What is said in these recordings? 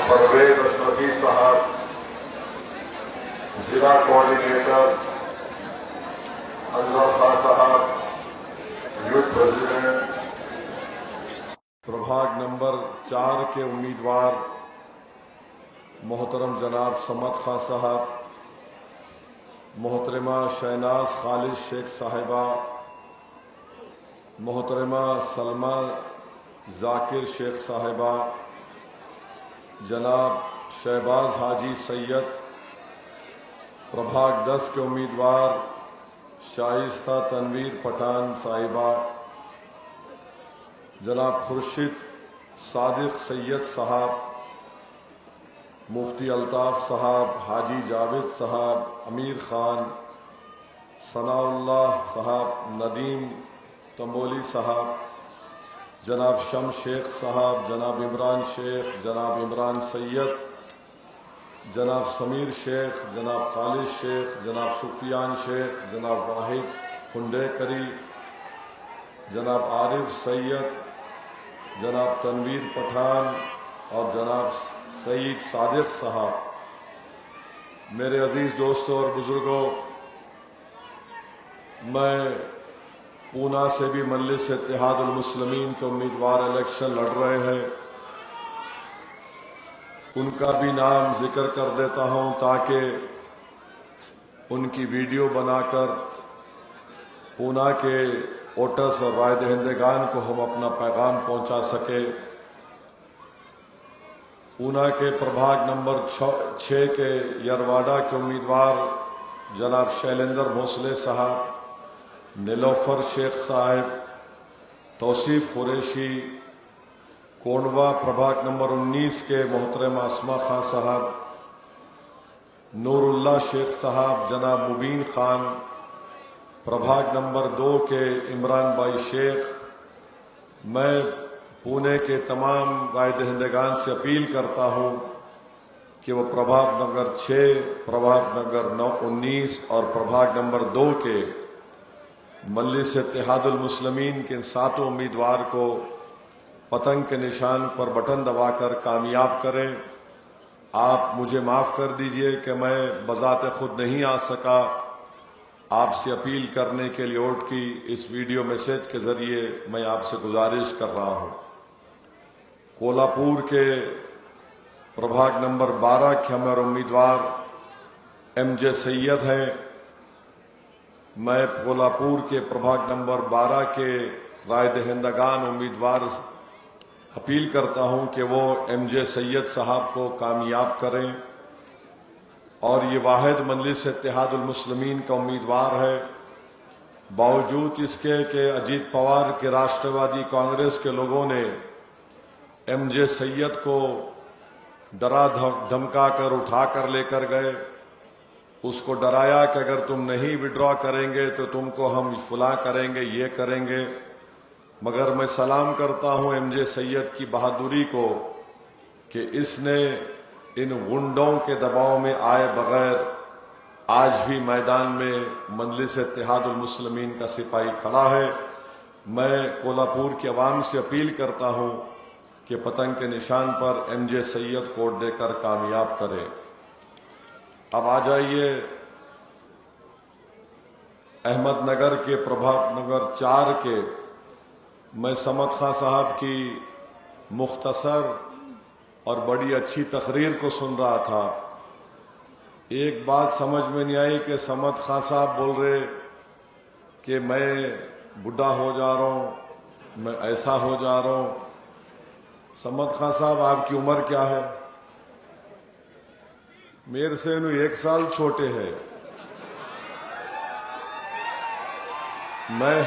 پرویز اشرفی صاحب، ضلع کوآرڈینیٹر انور خان صاحب، یوتھ پریزیڈنٹ پربھاگ نمبر 4 کے امیدوار محترم جناب صمد خان صاحب، محترمہ شہناز خالد شیخ صاحبہ، محترمہ سلمہ ذاکر شیخ صاحبہ، جناب شہباز حاجی سید، پربھاگ 10 کے امیدوار شائستہ تنویر پٹھان صاحبہ، جناب خورشید صادق سید صاحب، مفتی الطاف صاحب، حاجی جاوید صاحب، امیر خان، ثناء اللہ صاحب، ندیم تمبولی صاحب، جناب شم شیخ صاحب، جناب عمران شیخ، جناب عمران سید، جناب سمیر شیخ، جناب خالد شیخ، جناب سفیان شیخ، جناب واحد ہنڈے کری، جناب عارف سید، جناب تنویر پٹھان اور جناب سعید صادق صاحب۔ میرے عزیز دوستوں اور بزرگوں، میں پونا سے بھی مجلس اتحاد المسلمین کے امیدوار الیکشن لڑ رہے ہیں، ان کا بھی نام ذکر کر دیتا ہوں تاکہ ان کی ویڈیو بنا کر پونا کے ووٹرز اور رائے دہندگان کو ہم اپنا پیغام پہنچا سکے۔ پونا کے پربھاگ نمبر 6 کے یرواڑہ کے امیدوار جناب شیلندر بھونسلے صاحب، نیلوفر شیخ صاحب، توصیف قریشی، کونڈوا پربھاگ نمبر 19 کے محترمہ اسما خان صاحب، نور اللہ شیخ صاحب، جناب مبین خان، پربھاگ نمبر 2 کے عمران بھائی شیخ۔ میں پونے کے تمام رائے دہندگان سے اپیل کرتا ہوں کہ وہ پربھاگ نمبر 6، پربھاگ نمبر 19 اور پربھاگ نمبر 2 کے مجلس اتحاد المسلمین کے ان 7 امیدوار کو پتنگ کے نشان پر بٹن دبا کر کامیاب کریں۔ آپ مجھے معاف کر دیجئے کہ میں بذات خود نہیں آ سکا، آپ سے اپیل کرنے کے لیے ووٹ کی اس ویڈیو میسیج کے ذریعے میں آپ سے گزارش کر رہا ہوں۔ کولہاپور کے پربھاگ نمبر 12 کے ہمارے امیدوار ایم جے سید ہیں۔ میں کولہاپور کے پربھاگ نمبر 12 کے رائے دہندگان امیدوار اپیل کرتا ہوں کہ وہ ایم جے سید صاحب کو کامیاب کریں، اور یہ واحد مجلس اتحاد المسلمین کا امیدوار ہے، باوجود اس کے کہ اجیت پوار کے راشٹروادی کانگریس کے لوگوں نے ایم جے سید کو ڈرا دھمکا کر اٹھا کر لے کر گئے، اس کو ڈرایا کہ اگر تم نہیں وڈرا کریں گے تو تم کو ہم فلاں کریں گے، یہ کریں گے۔ مگر میں سلام کرتا ہوں ایم جے سید کی بہادری کو کہ اس نے ان غنڈوں کے دباؤ میں آئے بغیر آج بھی میدان میں مجلس اتحاد المسلمین کا سپاہی کھڑا ہے۔ میں کولہاپور کے عوام سے اپیل کرتا ہوں کہ پتنگ کے نشان پر ایم جے سید کو ووٹ دے کر کامیاب کرے۔ اب آ جائیے احمد نگر کے پربھاگ نمبر 4 کے میں صمد خان صاحب کی مختصر اور بڑی اچھی تقریر کو سن رہا تھا۔ ایک بات سمجھ میں نہیں آئی کہ صمد خان صاحب بول رہے کہ میں بوڑھا ہو جا رہا ہوں، میں ایسا ہو جا رہا ہوں۔ صمد خان صاحب آپ کی عمر کیا ہے؟ میرے سے 1 سال چھوٹے ہے۔ میں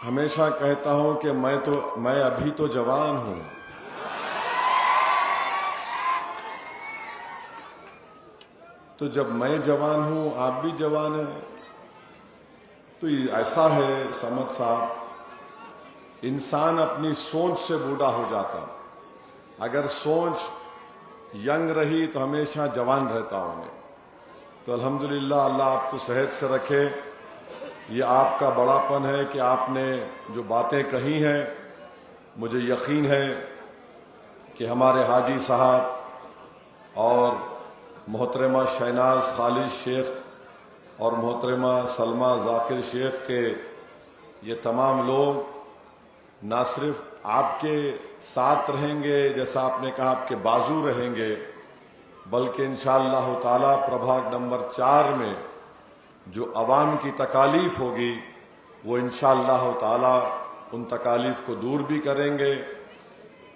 ہمیشہ کہتا ہوں کہ میں ابھی تو جوان ہوں۔ تو جب میں جوان ہوں آپ بھی جوان ہیں، تو یہ ایسا ہے صمد صاحب، انسان اپنی سوچ سے بوڑھا ہو جاتا، اگر سوچ ینگ رہی تو ہمیشہ جوان رہتا ہوں میں۔ تو الحمدللہ اللہ آپ کو صحت سے رکھے۔ یہ آپ کا بڑا پن ہے کہ آپ نے جو باتیں کہی ہیں، مجھے یقین ہے کہ ہمارے حاجی صاحب اور محترمہ شہناز خالد شیخ اور محترمہ سلمہ ذاکر شیخ کے یہ تمام لوگ نہ صرف آپ کے ساتھ رہیں گے، جیسا آپ نے کہا آپ کے بازو رہیں گے، بلکہ انشاءاللہ تعالی پربھاگ نمبر 4 میں جو عوام کی تکالیف ہوگی وہ انشاءاللہ تعالی ان تکالیف کو دور بھی کریں گے۔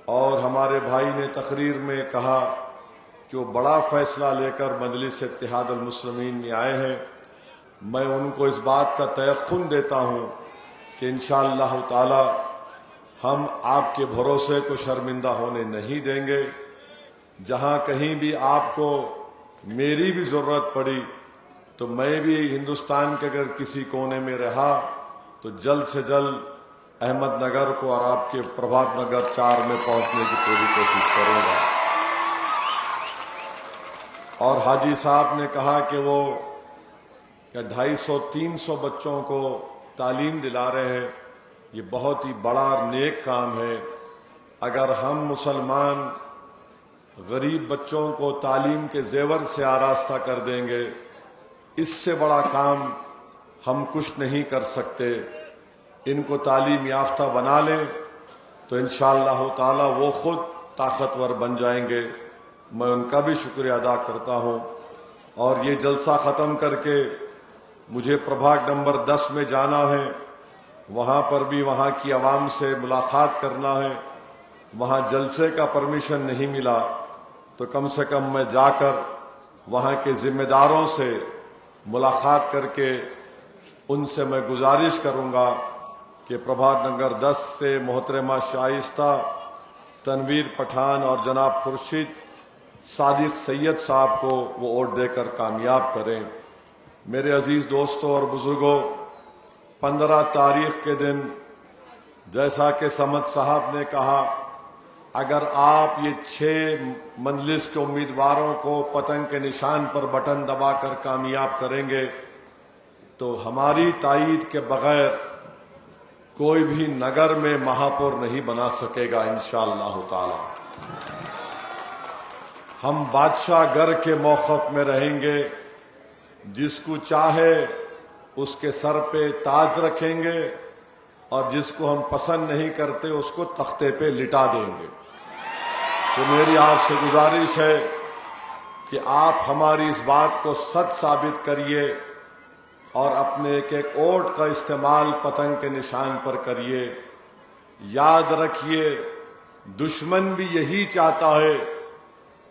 اور ہمارے بھائی نے تقریر میں کہا کہ وہ بڑا فیصلہ لے کر مجلس اتحاد المسلمین میں آئے ہیں، میں ان کو اس بات کا تیقن دیتا ہوں کہ انشاءاللہ تعالی ہم آپ کے بھروسے کو شرمندہ ہونے نہیں دیں گے۔ جہاں کہیں بھی آپ کو میری بھی ضرورت پڑی تو میں بھی ہندوستان کے اگر کسی کونے میں رہا تو جلد سے جلد احمد نگر کو اور آپ کے پربھاگ نگر 4 میں پہنچنے کی پوری کوشش کروں گا۔ اور حاجی صاحب نے کہا کہ وہ 250-300 بچوں کو تعلیم دلا رہے ہیں، یہ بہت ہی بڑا اور نیک کام ہے۔ اگر ہم مسلمان غریب بچوں کو تعلیم کے زیور سے آراستہ کر دیں گے، اس سے بڑا کام ہم کچھ نہیں کر سکتے۔ ان کو تعلیم یافتہ بنا لیں تو انشاءاللہ تعالی وہ خود طاقتور بن جائیں گے۔ میں ان کا بھی شکریہ ادا کرتا ہوں۔ اور یہ جلسہ ختم کر کے مجھے پربھاگ نمبر 10 میں جانا ہے، وہاں پر بھی وہاں کی عوام سے ملاقات کرنا ہے۔ وہاں جلسے کا پرمیشن نہیں ملا تو کم سے کم میں جا کر وہاں کے ذمہ داروں سے ملاقات کر کے ان سے میں گزارش کروں گا کہ پربھاگ نگر 10 سے محترمہ شائستہ تنویر پٹھان اور جناب خورشید صادق سید صاحب کو وہ ووٹ دے کر کامیاب کریں۔ میرے عزیز دوستوں اور بزرگوں، 15 تاریخ کے دن جیسا کہ سمد صاحب نے کہا، اگر آپ یہ 6 مجلس کے امیدواروں کو پتنگ کے نشان پر بٹن دبا کر کامیاب کریں گے تو ہماری تائید کے بغیر کوئی بھی نگر میں مہاپور نہیں بنا سکے گا انشاءاللہ تعالی۔ ہم بادشاہ گر کے موقف میں رہیں گے، جس کو چاہے اس کے سر پہ تاج رکھیں گے اور جس کو ہم پسند نہیں کرتے اس کو تختے پہ لٹا دیں گے۔ تو میری آپ سے گزارش ہے کہ آپ ہماری اس بات کو سچ ثابت کریے اور اپنے ایک ایک ووٹ کا استعمال پتنگ کے نشان پر کریے۔ یاد رکھیے، دشمن بھی یہی چاہتا ہے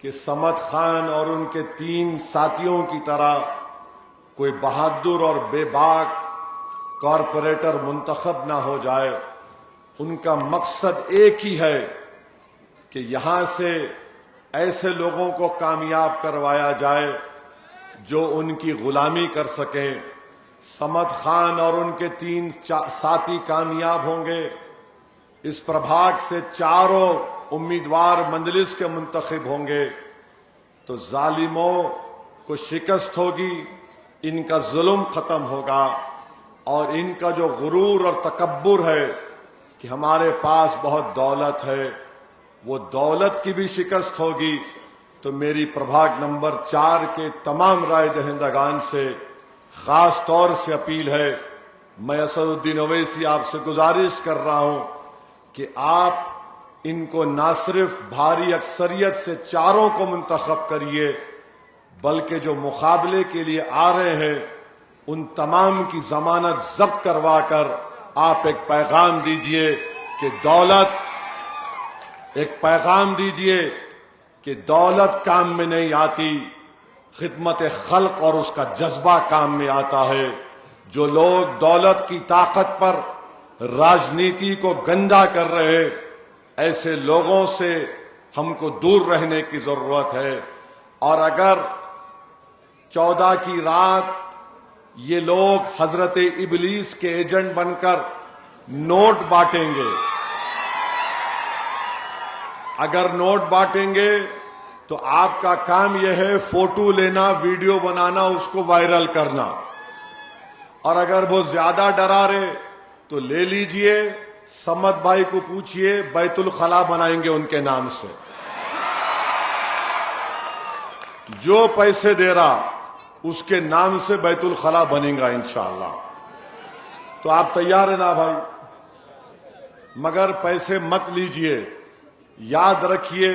کہ سمد خان اور ان کے 3 ساتھیوں کی طرح کوئی بہادر اور بے باک کارپوریٹر منتخب نہ ہو جائے۔ ان کا مقصد ایک ہی ہے کہ یہاں سے ایسے لوگوں کو کامیاب کروایا جائے جو ان کی غلامی کر سکیں۔ سمد خان اور ان کے 3 ساتھی کامیاب ہوں گے، اس پربھاگ سے 4 امیدوار مجلس کے منتخب ہوں گے تو ظالموں کو شکست ہوگی، ان کا ظلم ختم ہوگا، اور ان کا جو غرور اور تکبر ہے کہ ہمارے پاس بہت دولت ہے، وہ دولت کی بھی شکست ہوگی۔ تو میری پربھاگ نمبر 4 کے تمام رائے دہندگان سے خاص طور سے اپیل ہے، میں اسد الدین اویسی آپ سے گزارش کر رہا ہوں کہ آپ ان کو نہ صرف بھاری اکثریت سے 4 کو منتخب کریے، بلکہ جو مقابلے کے لیے آ رہے ہیں ان تمام کی ضمانت ضبط کروا کر آپ ایک پیغام دیجئے کہ دولت کام میں نہیں آتی، خدمت خلق اور اس کا جذبہ کام میں آتا ہے۔ جو لوگ دولت کی طاقت پر راجنیتی کو گندا کر رہے، ایسے لوگوں سے ہم کو دور رہنے کی ضرورت ہے۔ اور اگر 14 کی رات یہ لوگ حضرت ابلیس کے ایجنٹ بن کر نوٹ بانٹیں گے، اگر نوٹ بانٹیں گے تو آپ کا کام یہ ہے فوٹو لینا، ویڈیو بنانا، اس کو وائرل کرنا، اور اگر وہ زیادہ ڈرا رہے تو لے لیجئے، سمد بھائی کو پوچھئے، بیت الخلا بنائیں گے ان کے نام سے۔ جو پیسے دے رہا اس کے نام سے بیت الخلا بنے گا انشاءاللہ. تو آپ تیار ہیں نا بھائی؟ مگر پیسے مت لیجئے. یاد رکھیے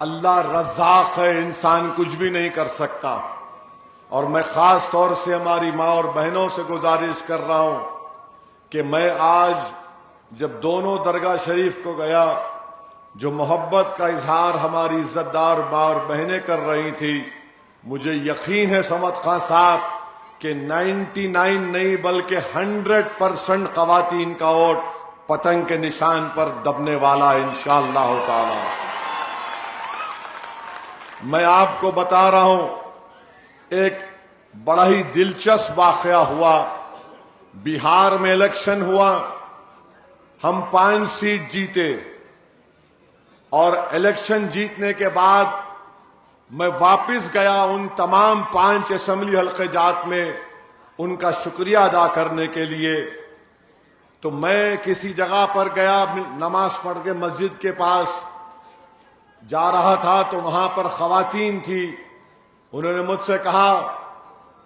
اللہ رزاق ہے، انسان کچھ بھی نہیں کر سکتا. اور میں خاص طور سے ہماری ماں اور بہنوں سے گزارش کر رہا ہوں کہ میں آج جب دونوں درگاہ شریف کو گیا، جو محبت کا اظہار ہماری عزت دار ماں اور بہنیں کر رہی تھی، مجھے یقین ہے سمد خان صاحب کہ 99 نہیں بلکہ 100% خواتین کا ووٹ پتنگ کے نشان پر دبنے والا ہے انشاءاللہ تعالی. میں آپ کو بتا رہا ہوں ایک بڑا ہی دلچسپ واقعہ ہوا. بہار میں الیکشن ہوا، ہم 5 سیٹ جیتے، اور الیکشن جیتنے کے بعد میں واپس گیا ان تمام 5 اسمبلی حلقے جات میں ان کا شکریہ ادا کرنے کے لیے. تو میں کسی جگہ پر گیا، نماز پڑھ کے مسجد کے پاس جا رہا تھا تو وہاں پر خواتین تھی. انہوں نے مجھ سے کہا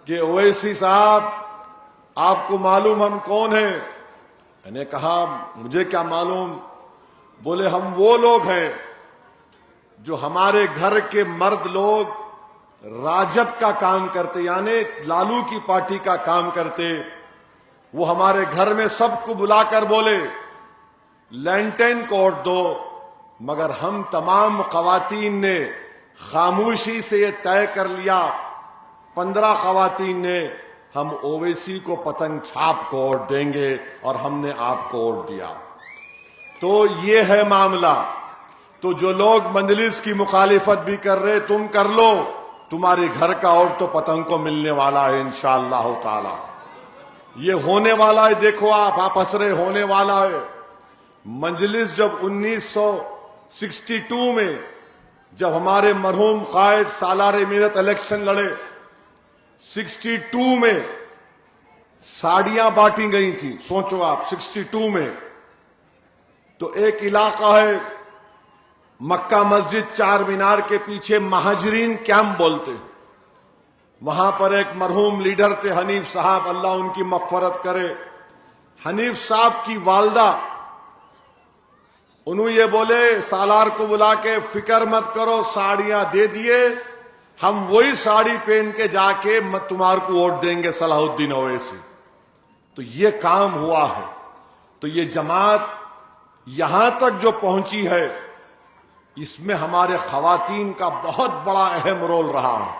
کہ اویسی صاحب آپ کو معلوم ہم کون ہیں؟ میں نے کہا مجھے کیا معلوم. بولے ہم وہ لوگ ہیں جو ہمارے گھر کے مرد لوگ راجد کا کام کرتے، یعنی لالو کی پارٹی کا کام کرتے. وہ ہمارے گھر میں سب کو بلا کر بولے لینٹین کو ووٹ دو، مگر ہم تمام خواتین نے خاموشی سے یہ طے کر لیا، 15 خواتین نے، ہم اویسی کو پتنگ چھاپ کو ووٹ دیں گے، اور ہم نے آپ کو ووٹ دیا. تو یہ ہے معاملہ. تو جو لوگ مجلس کی مخالفت بھی کر رہے تم کر لو، تمہاری گھر کا ووٹ تو پتنگ کو ملنے والا ہے انشاءاللہ تعالی. یہ ہونے والا ہے. دیکھو آپ ہنس رہے، ہونے والا ہے. مجلس جب 1962 میں جب ہمارے مرحوم قائد سالار میرت الیکشن لڑے، 62 میں ساڑیاں بانٹی گئی تھیں. سوچو آپ 62 میں. تو ایک علاقہ ہے مکہ مسجد چار مینار کے پیچھے مہاجرین کیمپ بولتے، وہاں پر ایک مرحوم لیڈر تھے حنیف صاحب، اللہ ان کی مغفرت کرے. حنیف صاحب کی والدہ انہوں یہ بولے سالار کو بلا کے فکر مت کرو، ساڑیاں دے دیے، ہم وہی ساڑی پہن کے جا کے تمہار کو ووٹ دیں گے صلاح الدین اویسی. تو یہ کام ہوا ہے. تو یہ جماعت یہاں تک جو پہنچی ہے، اس میں ہمارے خواتین کا بہت بڑا اہم رول رہا ہے،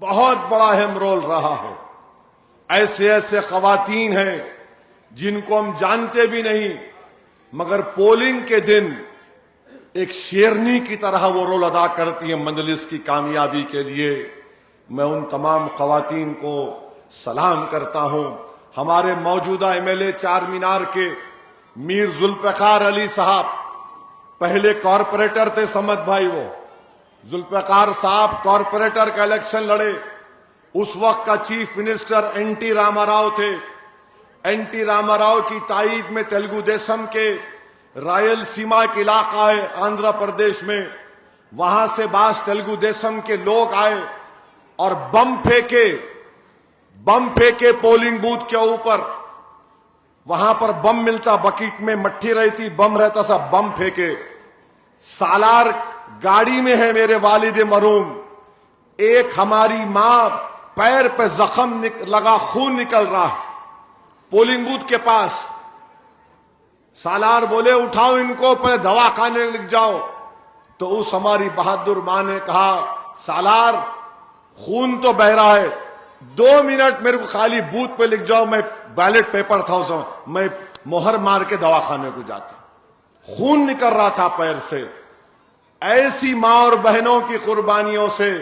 بہت بڑا اہم رول رہا ہے. ایسے ایسے خواتین ہیں جن کو ہم جانتے بھی نہیں، مگر پولنگ کے دن ایک شیرنی کی طرح وہ رول ادا کرتی ہیں مجلس کی کامیابی کے لیے. میں ان تمام خواتین کو سلام کرتا ہوں. ہمارے موجودہ ایم ایل اے چار مینار کے میر ذوالفقار علی صاحب پہلے کارپوریٹر تھے، سمت بھائی. وہ ذوالفقار صاحب کارپوریٹر کا الیکشن لڑے. اس وقت کا chief minister N T Rama Rao تھے. این ٹی راما راؤ کی تائید میں تیلگو دیسم کے رائل سیما کے علاقہ ہے آندھرا پردیش میں، وہاں سے بعض تیلگو دیسم کے لوگ آئے اور بم پھینکے پولنگ بوتھ کے اوپر. وہاں پر بم ملتا، بکیٹ میں مٹھی رہتی، بم رہتا سا، بم پھینکے. سالار گاڑی میں ہے میرے والد مرحوم، ایک ہماری ماں پیر پہ زخم لگا، خون نکل رہا پولنگ بوتھ کے پاس. سالار بولے اٹھاؤ ان کو، پہلے دواخانے لے جاؤ. تو اس ہماری بہادر ماں نے کہا سالار خون تو بہ رہا ہے، 2 منٹ میرے کو خالی بوتھ پہ لکھ جاؤ، میں بیلٹ پیپر تھا اس میں مہر مار کے دواخانے کو جاتا. خون نکل رہا تھا پیر سے. ایسی ماں اور بہنوں کی قربانیوں سے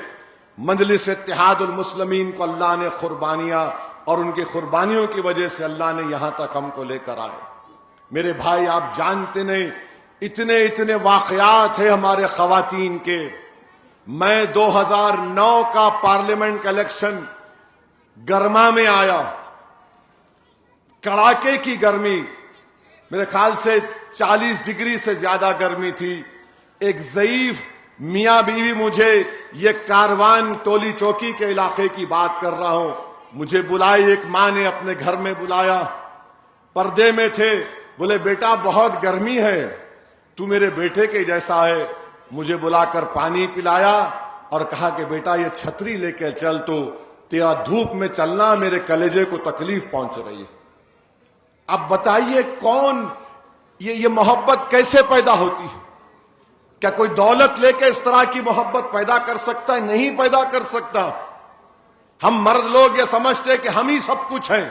مجلس اتحاد المسلمین کو اللہ نے قربانیاں، اور ان کی قربانیوں کی وجہ سے اللہ نے یہاں تک ہم کو لے کر آئے. میرے بھائی آپ جانتے نہیں اتنے واقعات ہیں ہمارے خواتین کے. میں 2009 کا پارلیمنٹ کا الیکشن گرما میں آیا، کڑاکے کی گرمی، میرے خیال سے 40 ڈگری سے زیادہ گرمی تھی. ایک ضعیف میاں بیوی مجھے یہ کاروان ٹولی چوکی کے علاقے کی بات کر رہا ہوں، مجھے بلائی، ایک ماں نے اپنے گھر میں بلایا، پردے میں تھے، بولے بیٹا بہت گرمی ہے، تو میرے بیٹے کے جیسا ہے، مجھے بلا کر پانی پلایا اور کہا کہ بیٹا یہ چھتری لے کے چل، تو تیرا دھوپ میں چلنا میرے کلیجے کو تکلیف پہنچ رہی ہے۔ اب بتائیے کون یہ محبت کیسے پیدا ہوتی ہے؟ کیا کوئی دولت لے کے اس طرح کی محبت پیدا کر سکتا ہے؟ نہیں پیدا کر سکتا۔ ہم مرد لوگ یہ سمجھتے کہ ہم ہی سب کچھ ہیں،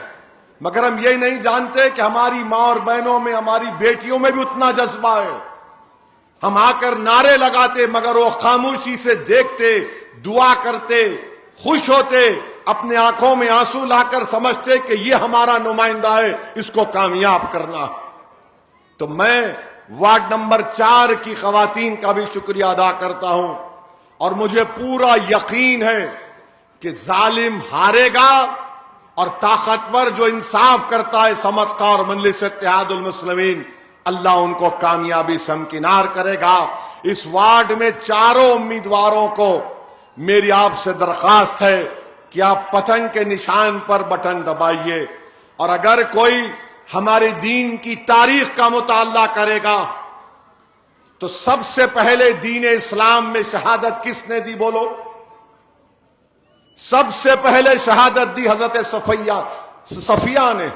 مگر ہم یہ نہیں جانتے کہ ہماری ماں اور بہنوں میں، ہماری بیٹیوں میں بھی اتنا جذبہ ہے۔ ہم آ کر نعرے لگاتے مگر وہ خاموشی سے دیکھتے، دعا کرتے، خوش ہوتے، اپنے آنکھوں میں آنسو لا کر سمجھتے کہ یہ ہمارا نمائندہ ہے، اس کو کامیاب کرنا۔ تو میں وارڈ نمبر 4 کی خواتین کا بھی شکریہ ادا کرتا ہوں، اور مجھے پورا یقین ہے کہ ظالم ہارے گا اور طاقتور جو انصاف کرتا ہے سمت اور مجلس اتحاد المسلمین، اللہ ان کو کامیابی سے ہمکنار کرے گا۔ اس وارڈ میں چاروں امیدواروں کو میری آپ سے درخواست ہے کہ آپ پتنگ کے نشان پر بٹن دبائیے، اور اگر کوئی ہمارے دین کی تاریخ کا مطالعہ کرے گا تو سب سے پہلے دین اسلام میں شہادت کس نے دی؟ بولو۔ سب سے پہلے شہادت دی حضرت صفیہ نے۔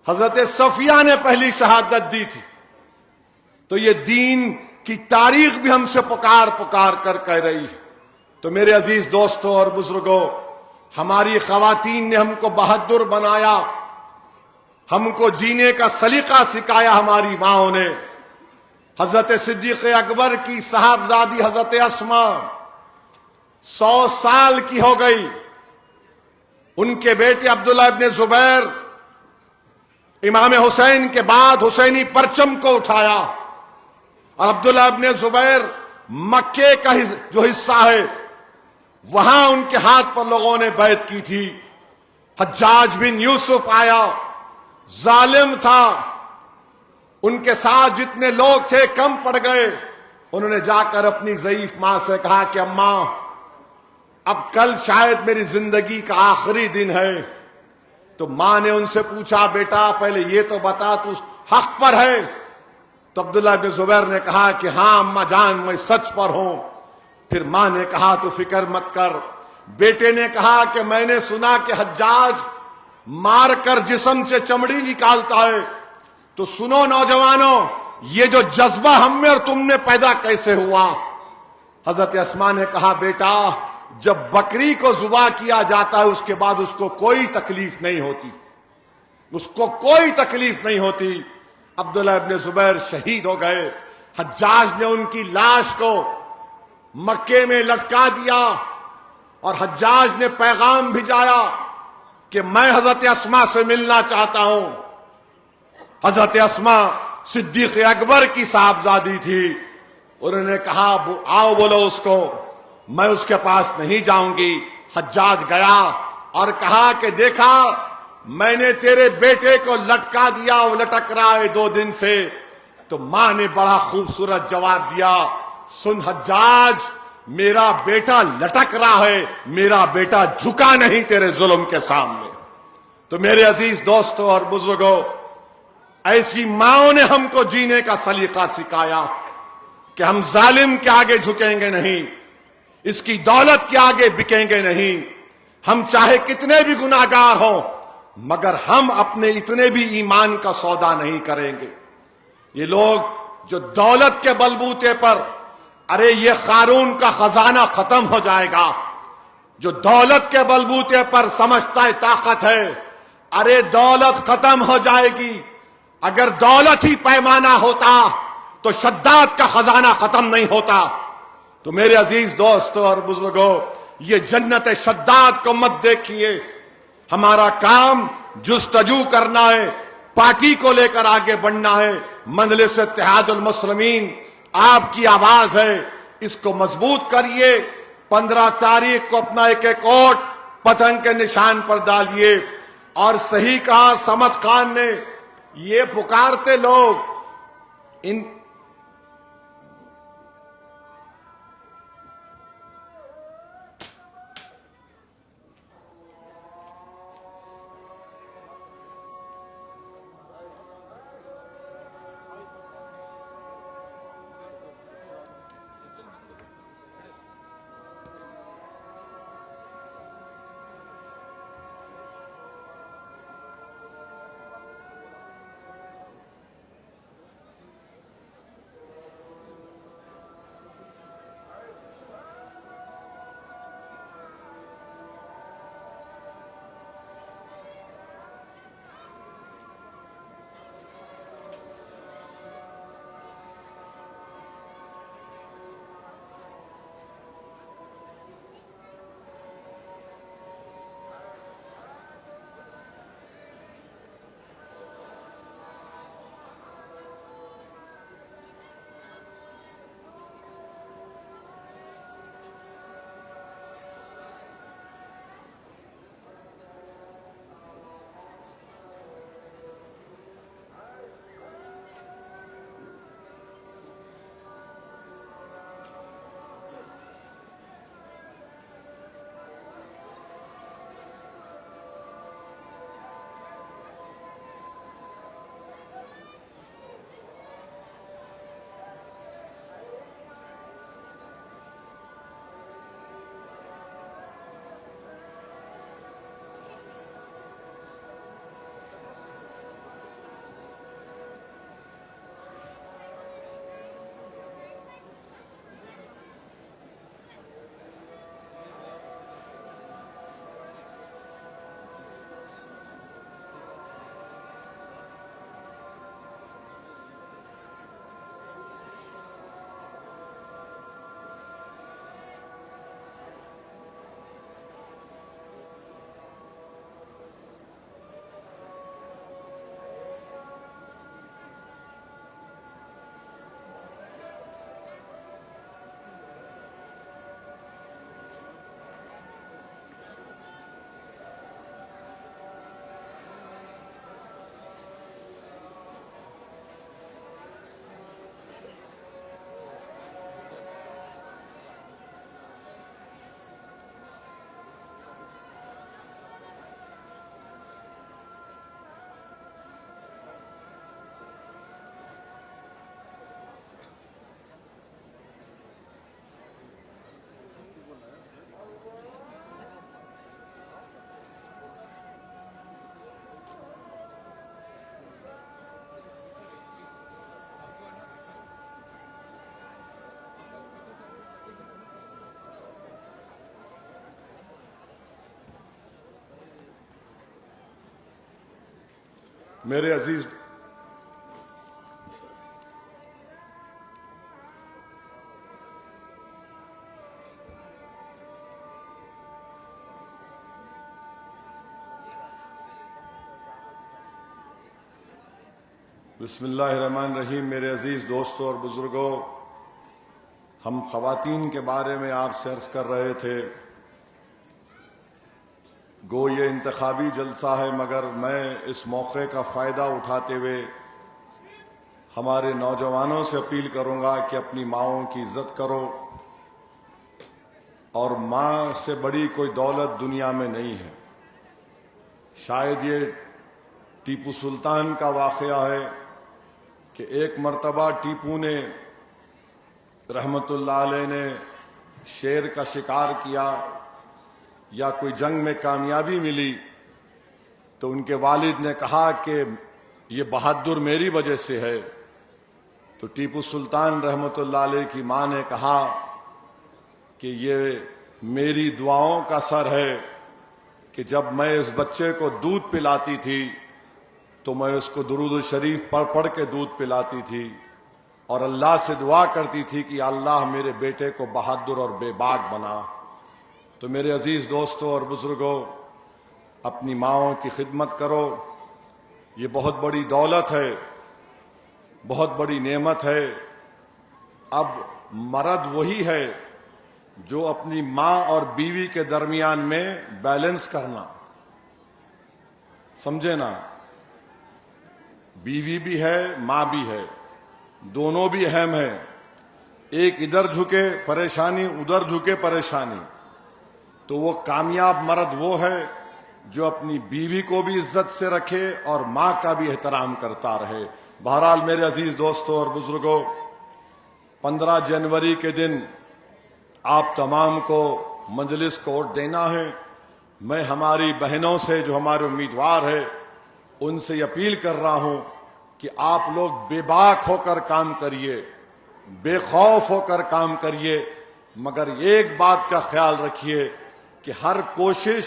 حضرت صفیہ نے پہلی شہادت دی تھی۔ تو یہ دین کی تاریخ بھی ہم سے پکار کر کہہ رہی ہے۔ تو میرے عزیز دوستوں اور بزرگوں، ہماری خواتین نے ہم کو بہادر بنایا، ہم کو جینے کا سلیقہ سکھایا ہماری ماؤں نے۔ حضرت صدیق اکبر کی صاحبزادی حضرت اسماء 100 سال کی ہو گئی، ان کے بیٹے عبداللہ ابن زبیر امام حسین کے بعد حسینی پرچم کو اٹھایا، اور عبداللہ ابن زبیر مکے کا جو حصہ ہے وہاں ان کے ہاتھ پر لوگوں نے بیعت کی تھی۔ حجاج بن یوسف آیا، ظالم تھا، ان کے ساتھ جتنے لوگ تھے کم پڑ گئے، انہوں نے جا کر اپنی ضعیف ماں سے کہا کہ اماں اب کل شاید میری زندگی کا آخری دن ہے۔ تو ماں نے ان سے پوچھا بیٹا پہلے یہ تو بتا تو حق پر ہے؟ تو عبداللہ ابن زبیر نے کہا کہ ہاں اماں جان میں سچ پر ہوں۔ پھر ماں نے کہا تو فکر مت کر۔ بیٹے نے کہا کہ میں نے سنا کہ حجاج مار کر جسم سے چمڑی نکالتا ہے، تو سنو نوجوانوں یہ جو جذبہ ہم میں اور تم نے پیدا کیسے ہوا؟ حضرت اسماء نے کہا بیٹا جب بکری کو ذبح کیا جاتا ہے اس کے بعد اس کو کوئی تکلیف نہیں ہوتی، اس کو کوئی تکلیف نہیں ہوتی۔ عبداللہ ابن زبیر شہید ہو گئے۔ حجاج نے ان کی لاش کو مکے میں لٹکا دیا، اور حجاج نے پیغام بھیجایا کہ میں حضرت اسماء سے ملنا چاہتا ہوں۔ حضرت اسماء صدیق اکبر کی صاحبزادی تھی، انہوں نے کہا آؤ بولو اس کو، میں اس کے پاس نہیں جاؤں گی۔ حجاج گیا اور کہا کہ دیکھا میں نے تیرے بیٹے کو لٹکا دیا، وہ لٹک رہا ہے 2 دن سے۔ تو ماں نے بڑا خوبصورت جواب دیا، سن حجاج میرا بیٹا لٹک رہا ہے، میرا بیٹا جھکا نہیں تیرے ظلم کے سامنے۔ تو میرے عزیز دوستوں اور بزرگوں، ایسی ماؤں نے ہم کو جینے کا سلیقہ سکھایا کہ ہم ظالم کے آگے جھکیں گے نہیں، اس کی دولت کے آگے بکیں گے نہیں، ہم چاہے کتنے بھی گناہگار ہوں مگر ہم اپنے اتنے بھی ایمان کا سودا نہیں کریں گے۔ یہ لوگ جو دولت کے بلبوتے پر، ارے یہ قارون کا خزانہ ختم ہو جائے گا، جو دولت کے بلبوتے پر سمجھتا ہے طاقت ہے، ارے دولت ختم ہو جائے گی۔ اگر دولت ہی پیمانہ ہوتا تو شداد کا خزانہ ختم نہیں ہوتا۔ تو میرے عزیز دوستوں اور بزرگوں، یہ جنت شداد کو مت دیکھیے، ہمارا کام جستجو کرنا ہے، پارٹی کو لے کر آگے بڑھنا ہے۔ مجلس اتحاد المسلمین آپ کی آواز ہے، اس کو مضبوط کریے۔ 15 تاریخ کو اپنا ایک ووٹ پتنگ کے نشان پر ڈالیے۔ اور صحیح کہا سمت خان نے، یہ پکارتے لوگ میرے عزیز بسم اللہ الرحمن الرحیم، میرے عزیز دوستوں اور بزرگوں، ہم خواتین کے بارے میں آپ سے عرض کر رہے تھے۔ گو یہ انتخابی جلسہ ہے، مگر میں اس موقع کا فائدہ اٹھاتے ہوئے ہمارے نوجوانوں سے اپیل کروں گا کہ اپنی ماؤں کی عزت کرو، اور ماں سے بڑی کوئی دولت دنیا میں نہیں ہے۔ شاید یہ ٹیپو سلطان کا واقعہ ہے کہ ایک مرتبہ ٹیپو نے رحمت اللہ علیہ نے شیر کا شکار کیا یا کوئی جنگ میں کامیابی ملی تو ان کے والد نے کہا کہ یہ بہادر میری وجہ سے ہے، تو ٹیپو سلطان رحمت اللہ علیہ کی ماں نے کہا کہ یہ میری دعاؤں کا اثر ہے کہ جب میں اس بچے کو دودھ پلاتی تھی تو میں اس کو درود شریف پڑھ پڑھ کے دودھ پلاتی تھی اور اللہ سے دعا کرتی تھی کہ اللہ میرے بیٹے کو بہادر اور بے باک بنا۔ تو میرے عزیز دوستوں اور بزرگوں، اپنی ماؤں کی خدمت کرو، یہ بہت بڑی دولت ہے، بہت بڑی نعمت ہے۔ اب مرد وہی ہے جو اپنی ماں اور بیوی کے درمیان میں بیلنس کرنا، سمجھے نا؟ بیوی بھی ہے، ماں بھی ہے، دونوں بھی اہم ہیں۔ ایک ادھر جھکے پریشانی، ادھر جھکے پریشانی، تو وہ کامیاب مرد وہ ہے جو اپنی بیوی کو بھی عزت سے رکھے اور ماں کا بھی احترام کرتا رہے۔ بہرحال میرے عزیز دوستوں اور بزرگوں، 15 جنوری کے دن آپ تمام کو مجلس کو ووٹ دینا ہے۔ میں ہماری بہنوں سے جو ہمارے امیدوار ہیں ان سے یہ اپیل کر رہا ہوں کہ آپ لوگ بے باک ہو کر کام کریے، بے خوف ہو کر کام کریے، مگر ایک بات کا خیال رکھیے کہ ہر کوشش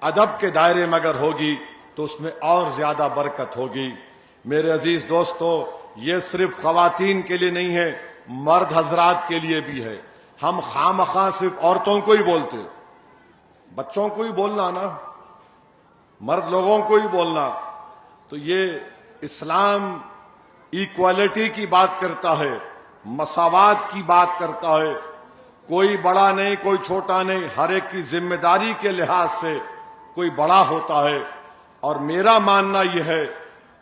ادب کے دائرے میں اگر ہوگی تو اس میں اور زیادہ برکت ہوگی۔ میرے عزیز دوستو، یہ صرف خواتین کے لیے نہیں ہے، مرد حضرات کے لیے بھی ہے۔ ہم خواہ صرف عورتوں کو ہی بولتے، بچوں کو ہی بولنا نا، مرد لوگوں کو ہی بولنا، تو یہ اسلام ایکوالٹی کی بات کرتا ہے، مساوات کی بات کرتا ہے، کوئی بڑا نہیں کوئی چھوٹا نہیں، ہر ایک کی ذمہ داری کے لحاظ سے کوئی بڑا ہوتا ہے۔ اور میرا ماننا یہ ہے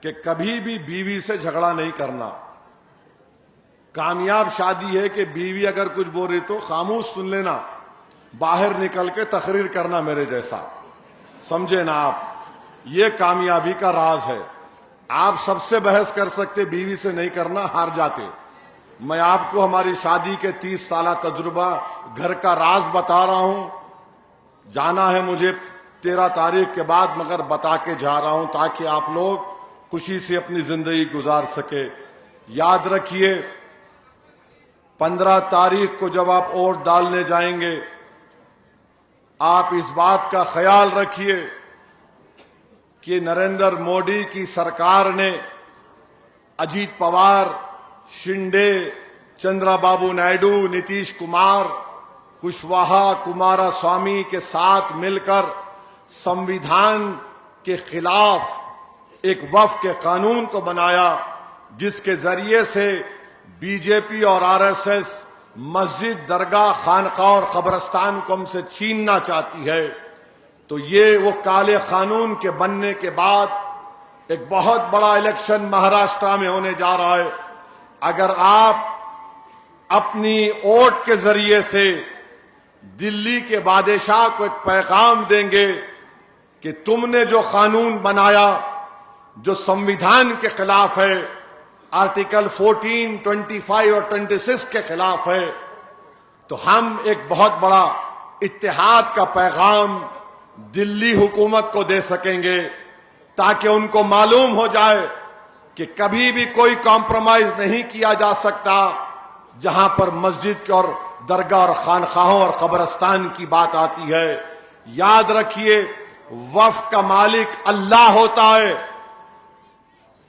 کہ کبھی بھی بیوی سے جھگڑا نہیں کرنا۔ کامیاب شادی ہے کہ بیوی اگر کچھ بول رہی تو خاموش سن لینا، باہر نکل کے تقریر کرنا میرے جیسا، سمجھے نا آپ؟ یہ کامیابی کا راز ہے۔ آپ سب سے بحث کر سکتے، بیوی سے نہیں کرنا، ہار جاتے۔ میں آپ کو ہماری شادی کے 30 سالہ تجربہ گھر کا راز بتا رہا ہوں۔ جانا ہے مجھے 13 تاریخ کے بعد، مگر بتا کے جا رہا ہوں تاکہ آپ لوگ خوشی سے اپنی زندگی گزار سکے۔ یاد رکھیے، 15 تاریخ کو جب آپ ووٹ ڈالنے جائیں گے، آپ اس بات کا خیال رکھیے کہ نریندر مودی کی سرکار نے اجیت پوار، شنڈے، چندرا بابو نائیڈو، نتیش کمار، کشواہا، کمارا سوامی کے ساتھ مل کر سمویدھان کے خلاف ایک وفق کے قانون کو بنایا، جس کے ذریعے سے بی جے پی اور آر ایس ایس مسجد، درگاہ، خانقاہ اور قبرستان کو ہم سے چھیننا چاہتی ہے۔ تو یہ وہ کالے قانون کے بننے کے بعد ایک بہت بڑا الیکشن مہاراشٹرا میں ہونے جا رہا ہے۔ اگر آپ اپنی ووٹ کے ذریعے سے دلی کے بادشاہ کو ایک پیغام دیں گے کہ تم نے جو قانون بنایا جو سمویدھان کے خلاف ہے، آرٹیکل 14، 25 اور 26 کے خلاف ہے، تو ہم ایک بہت بڑا اتحاد کا پیغام دلی حکومت کو دے سکیں گے، تاکہ ان کو معلوم ہو جائے کہ کبھی بھی کوئی کمپرومائز نہیں کیا جا سکتا جہاں پر مسجد اور درگاہ اور خانقاہوں اور قبرستان کی بات آتی ہے۔ یاد رکھیے، وقف کا مالک اللہ ہوتا ہے،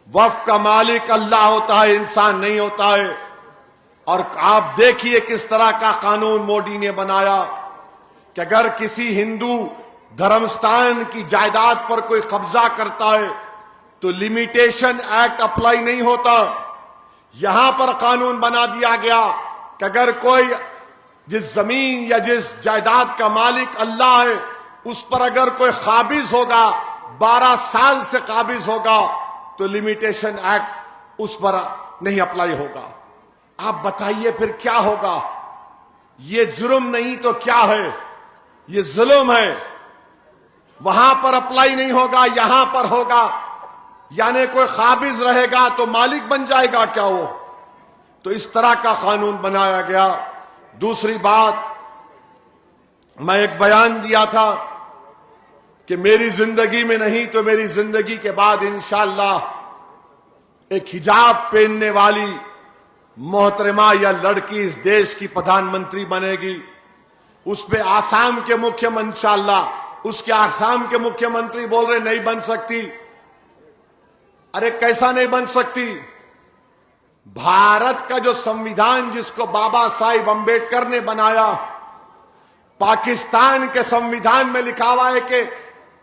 وقف کا مالک اللہ ہوتا ہے، انسان نہیں ہوتا ہے۔ اور آپ دیکھیے کس طرح کا قانون مودی نے بنایا کہ اگر کسی ہندو دھرمستان کی جائیداد پر کوئی قبضہ کرتا ہے تو لمیٹیشن ایکٹ اپلائی نہیں ہوتا۔ یہاں پر قانون بنا دیا گیا کہ اگر کوئی جس زمین یا جس جائیداد کا مالک اللہ ہے اس پر اگر کوئی قابض ہوگا، 12 سال سے قابض ہوگا، تو لمیٹیشن ایکٹ اس پر نہیں اپلائی ہوگا۔ آپ بتائیے پھر کیا ہوگا؟ یہ جرم نہیں تو کیا ہے؟ یہ ظلم ہے۔ وہاں پر اپلائی نہیں ہوگا، یہاں پر ہوگا، یعنی کوئی قابض رہے گا تو مالک بن جائے گا کیا وہ؟ تو اس طرح کا قانون بنایا گیا۔ دوسری بات، میں ایک بیان دیا تھا کہ میری زندگی میں نہیں تو میری زندگی کے بعد انشاءاللہ ایک حجاب پہننے والی محترمہ یا لڑکی اس دیش کی پردھان منتری بنے گی۔ اس پہ آسام کے مکھیہ منتری انشاءاللہ، اس کے آسام کے مکھیہ منتری بول رہے نہیں بن سکتی۔ ارے کیسا نہیں بن سکتی؟ بھارت کا جو سمویدھان جس کو بابا صاحب امبیڈکر نے بنایا، پاکستان کے سمویدھان میں لکھا ہوا ہے کہ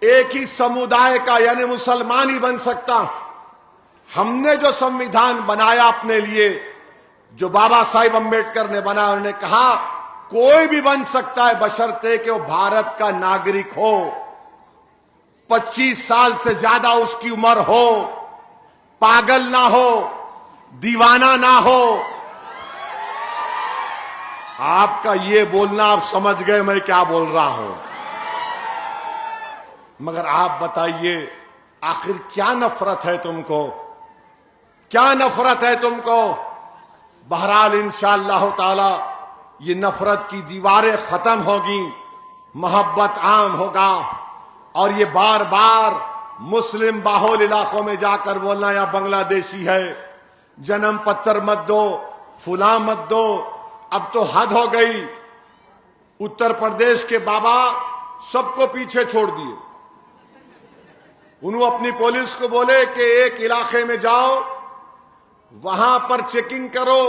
ایک ہی سمودائے کا یعنی مسلمان ہی بن سکتا۔ ہم نے جو سمویدھان بنایا اپنے لیے، جو بابا صاحب امبیڈکر نے بنایا، انہوں نے کہا کوئی بھی بن سکتا ہے بشرطے کہ وہ بھارت کا ناگرک ہو، 25 سال سے زیادہ اس کی عمر ہو، پاگل نہ ہو، دیوانہ نہ ہو۔ آپ کا یہ بولنا آپ سمجھ گئے میں کیا بول رہا ہوں۔ مگر آپ بتائیے آخر کیا نفرت ہے تم کو؟ کیا نفرت ہے تم کو؟ بہرحال انشاءاللہ تعالی یہ نفرت کی دیواریں ختم ہوگی، محبت عام ہوگا، اور یہ بار بار مسلم باہول علاقوں میں جا کر بولنا یا بنگلہ دیشی ہے، جنم پتر مت دو، فلاں مت دو، اب تو حد ہو گئی۔ اتر پردیش کے بابا سب کو پیچھے چھوڑ دیے۔ انہوں اپنی پولیس کو بولے کہ ایک علاقے میں جاؤ، وہاں پر چیکنگ کرو،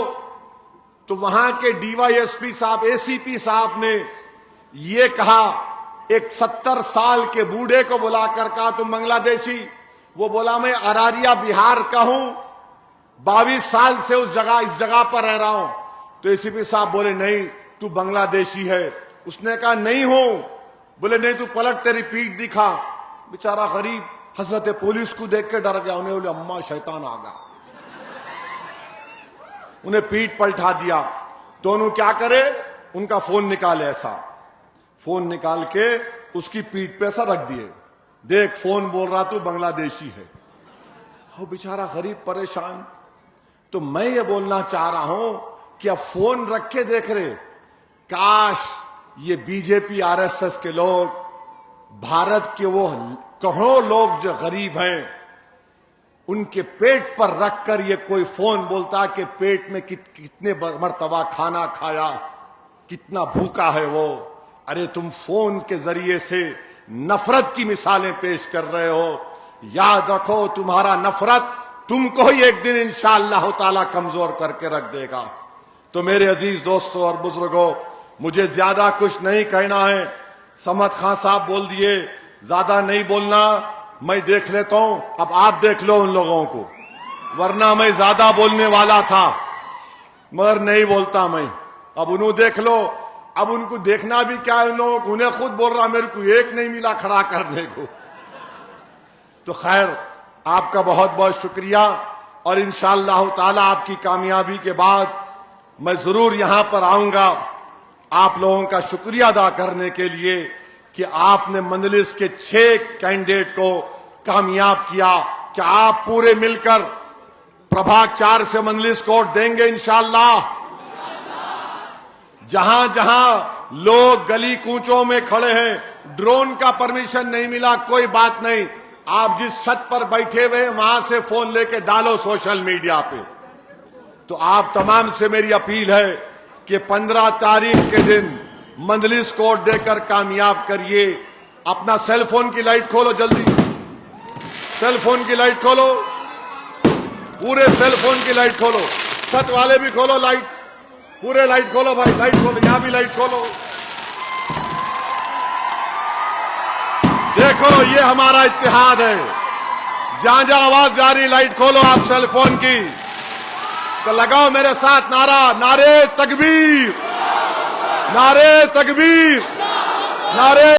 تو وہاں کے ڈی وائی ایس پی صاحب، اے سی پی صاحب نے یہ کہا، ایک 70 سال کے بوڑھے کو بلا کر کہا تم بنگلہ دیشی؟ وہ بولا میں اراریا بہار کا ہوں، 22 سال سے اس جگہ پر رہ رہا ہوں۔ تو اے سی پی صاحب بولے نہیں تو بنگلہ دیشی ہے۔ اس نے کہا نہیں ہوں۔ بولے نہیں تو پلٹ تیری پیٹھ دکھا۔ بیچارہ غریب حضرت پولیس کو دیکھ کے ڈر گیا، انہیں بولے اماں شیطان آ گیا، انہیں پیٹھ پلٹا دیا۔ تو انہوں کیا کرے، ان کا فون نکالے، ایسا فون نکال کے اس کی پیٹھ پہ ایسا رکھ دیے، دیکھ فون بول رہا تو بنگلہ دیشی ہے۔ وہ بیچارہ غریب پریشان۔ تو میں یہ بولنا چاہ رہا ہوں کہ اب فون رکھ کے دیکھ رہے، کاش یہ B J P R S S کے لوگ، بھارت کے وہ کروڑوں لوگ جو غریب ہیں، ان کے پیٹ پر رکھ کر یہ کوئی فون بولتا کہ پیٹ میں کتنے مرتبہ کھانا کھایا، کتنا بھوکا ہے وہ۔ ارے تم فون کے ذریعے سے نفرت کی مثالیں پیش کر رہے ہو۔ یاد رکھو تمہارا نفرت تم کو ہی ایک دن انشاءاللہ تعالی کمزور کر کے رکھ دے گا۔ تو میرے عزیز دوستو اور بزرگوں، مجھے زیادہ کچھ نہیں کہنا ہے، سمت خان صاحب بول دیے، زیادہ نہیں بولنا، میں دیکھ لیتا ہوں۔ اب آپ دیکھ لو ان لوگوں کو، ورنہ میں زیادہ بولنے والا تھا مگر نہیں بولتا میں۔ اب انہوں دیکھ لو، اب ان کو دیکھنا بھی کیا ہے، ان لوگوں کو، انہیں خود بول رہا میرے کو ایک نہیں ملا کھڑا کرنے کو۔ تو خیر، آپ کا بہت بہت شکریہ، اور انشاءاللہ تعالی آپ کی کامیابی کے بعد میں ضرور یہاں پر آؤں گا آپ لوگوں کا شکریہ ادا کرنے کے لیے کہ آپ نے مجلس کے 6 کینڈیڈیٹ کو کامیاب کیا۔ کہ آپ پورے مل کر پربھاگ 4 سے مجلس کو ووٹ دیں گے انشاءاللہ۔ جہاں جہاں لوگ گلی کوچوں میں کھڑے ہیں، ڈرون کا پرمیشن نہیں ملا، کوئی بات نہیں، آپ جس چھت پر بیٹھے ہوئے وہاں سے فون لے کے ڈالو سوشل میڈیا پہ۔ تو آپ تمام سے میری اپیل ہے کہ 15 تاریخ کے دن مجلس کو ووٹ دے کر کامیاب کریے۔ اپنا سیل فون کی لائٹ کھولو، جلدی سیل فون کی لائٹ کھولو۔ پورے سیل فون کی لائٹ کھولو, چھت والے بھی کھولو لائٹ, پورے لائٹ کھولو بھائی, لائٹ کھولو, یہاں بھی لائٹ کھولو. دیکھو یہ ہمارا اتحاد ہے. جہاں جہاں آواز جاری, لائٹ کھولو آپ سیل فون کی, تو لگاؤ میرے ساتھ نعرہ, نعرے تکبیر, نعرے تکبیر, نعرے